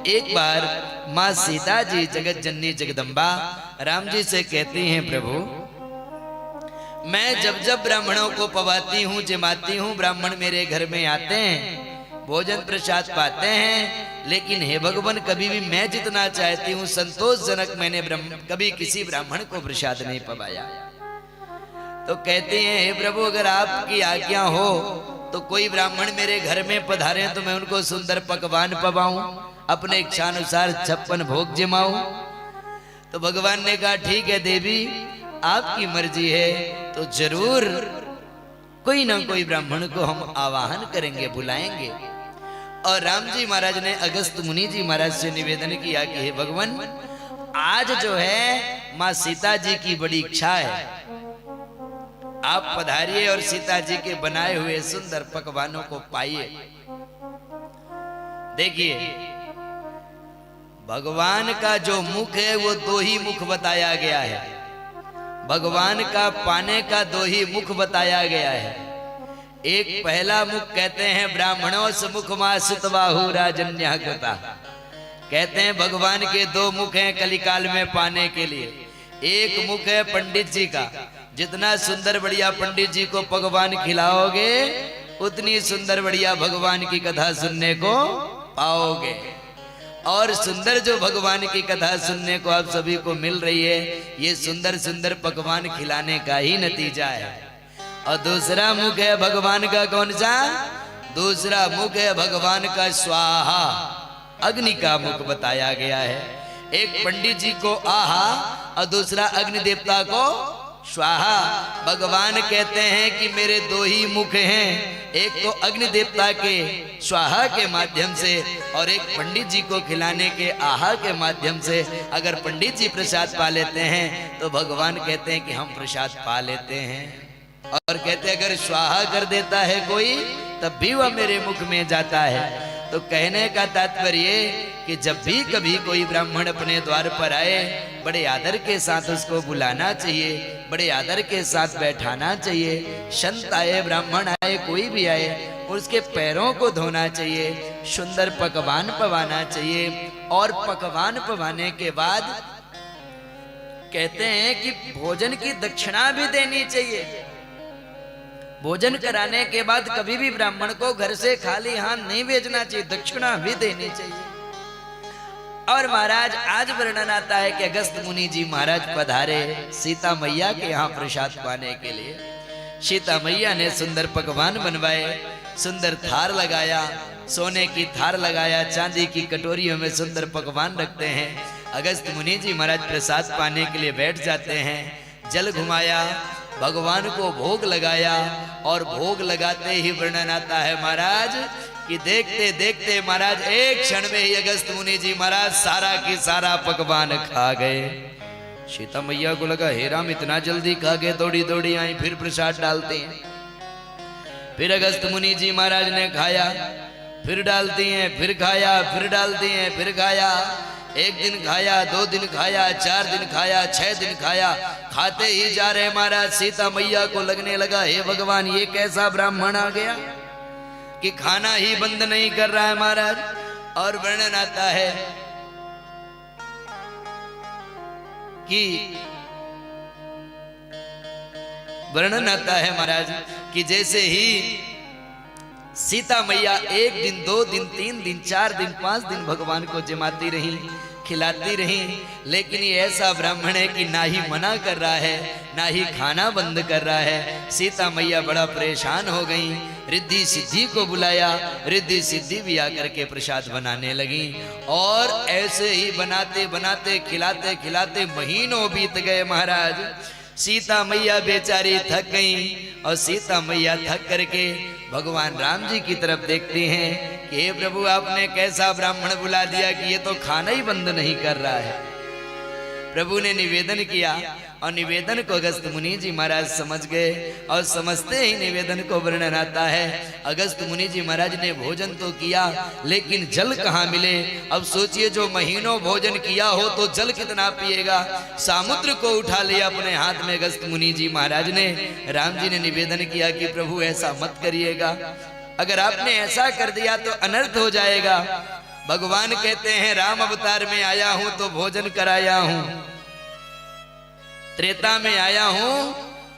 एक बार माँ सीता जी जगत जननी जगदम्बा राम जी से कहती हैं, प्रभु मैं जब जब ब्राह्मणों को पवाती हूँ, जमाती हूँ, ब्राह्मण मेरे घर में आते हैं, भोजन प्रसाद पाते हैं, लेकिन हे भगवान कभी भी मैं जितना चाहती हूँ संतोषजनक मैंने कभी किसी ब्राह्मण को प्रसाद नहीं पवाया। तो कहते हैं, हे प्रभु अगर आपकी आज्ञा हो तो कोई ब्राह्मण मेरे घर में पधारे तो मैं उनको सुंदर पकवान पवाऊं, अपने इच्छानुसार 56 भोग जमाऊं। तो भगवान ने कहा ठीक है देवी, आपकी मर्जी है तो जरूर कोई ना कोई ब्राह्मण को हम आवाहन करेंगे, बुलाएंगे। और राम जी महाराज ने अगस्त मुनि जी महाराज से निवेदन किया कि हे भगवान आज जो है माँ सीता जी की बड़ी इच्छा है, आप पधारिए और सीता जी के बनाए हुए सुंदर पकवानों को पाइए। देखिए भगवान का जो मुख है वो 2 ही मुख बताया गया है, भगवान का पाने का 2 ही मुख बताया गया है। एक पहला मुख कहते हैं ब्राह्मणों से मुखमासित बाहु राजन्या कृता, कहते हैं भगवान के 2 मुख हैं कलिकाल में पाने के लिए। एक मुख है पंडित जी का, जितना सुंदर बढ़िया पंडित जी को पकवान खिलाओगे उतनी सुंदर बढ़िया भगवान की कथा सुनने को पाओगे। और सुंदर जो भगवान की कथा सुनने को आप सभी को मिल रही है, ये सुंदर सुंदर पकवान खिलाने का ही नतीजा है। और दूसरा मुख है भगवान का कौन सा? दूसरा मुख है भगवान का स्वाहा, अग्नि का मुख बताया गया है। एक पंडित जी को आहा और दूसरा अग्नि देवता को स्वाहा। भगवान कहते हैं कि मेरे 2 ही मुख हैं, एक तो अग्नि देवता के स्वाहा के माध्यम से और एक पंडित जी को खिलाने के आहा के माध्यम से। अगर पंडित जी प्रसाद पा लेते हैं तो भगवान कहते हैं कि हम प्रसाद पा लेते हैं, और कहते हैं अगर स्वाहा कर देता है कोई तब भी वह मेरे मुख में जाता है। तो कहने का तात्पर्य कि जब भी कभी कोई ब्राह्मण अपने द्वार पर आए बड़े आदर के साथ उसको बुलाना चाहिए, बड़े आदर के साथ बैठाना चाहिए। संत आए, ब्राह्मण आए, कोई भी आए, उसके पैरों को धोना चाहिए, सुंदर पकवान पवाना चाहिए। और पकवान पवाने के बाद कहते हैं कि भोजन की दक्षिणा भी देनी चाहिए। भोजन कराने के बाद कभी भी ब्राह्मण को घर से खाली हाथ नहीं भेजना चाहिए, दक्षिणा भी देनी चाहिए। और महाराज आज वर्णन आता है कि अगस्त मुनि जी महाराज पधारे सीता मैया के यहाँ प्रसाद पाने के लिए। सीता मैया ने सुंदर पकवान बनवाए, सुंदर थार लगाया, सोने की थार लगाया, चांदी की कटोरियों में सुंदर पकवान रखते हैं। अगस्त मुनि जी महाराज प्रसाद पाने के लिए बैठ जाते हैं। जल घुमाया, भगवान को भोग लगाया, और भोग लगाते ही वर्णन आता है महाराज कि देखते देखते महाराज एक क्षण में ही अगस्त मुनि जी महाराज सारा की सारा पकवान खा गए। सीता मैया को लगा हे राम इतना जल्दी खा गए, दौड़ी दौड़ी आई, फिर प्रसाद डालते हैं। फिर अगस्त मुनि जी महाराज ने खाया, फिर डालती हैं, फिर खाया, फिर डालती हैं, फिर खाया। 1 दिन खाया, 2 दिन खाया, 4 दिन खाया, 6 दिन खाया। खाते ही जा रहे महाराज सीता मैया को लगने लगा हे भगवान ये कैसा ब्राह्मण आ गया कि खाना ही बंद नहीं कर रहा है महाराज। और वर्णन आता है महाराज कि जैसे ही सीता मैया 1 दिन, 2 दिन, 3 दिन, 4 दिन, 5 दिन भगवान को जमाती रही, खिलाती रही, लेकिन ये ऐसा ब्राह्मण है कि ना ही मना कर रहा है, ना ही खाना बंद कर रहा है। सीता मैया बड़ा परेशान हो गई, रिद्धि सिद्धि को बुलाया, रिद्धि सिद्धि भी आकर के प्रसाद बनाने लगी। और ऐसे ही बनाते बनाते, खिलाते खिलाते महीनों बीत गए महाराज। सीता मैया बेचारी थक गई, और सीता मैया थक करके भगवान राम जी की तरफ देखते हैं कि हे प्रभु आपने कैसा ब्राह्मण बुला दिया कि ये तो खाना ही बंद नहीं कर रहा है। प्रभु ने निवेदन किया, और निवेदन को अगस्त मुनि जी महाराज समझ गए, और समझते ही निवेदन को वर्णन आता है। अगस्त मुनि जी महाराज ने भोजन तो किया, लेकिन जल कहाँ मिले। अब सोचिए जो महीनों भोजन किया हो तो जल कितना पिएगा। समुद्र को उठा लिया अपने हाथ में अगस्त मुनि जी महाराज ने। राम जी ने निवेदन किया कि प्रभु ऐसा मत करिएगा, अगर आपने ऐसा कर दिया तो अनर्थ हो जाएगा। भगवान कहते हैं राम अवतार में आया हूं तो भोजन कराया हूं, त्रेता में आया हूं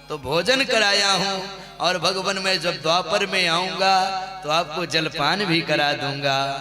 तो भोजन कराया हूं, और भगवान मैं जब द्वापर में आऊंगा तो आपको जलपान भी करा दूंगा।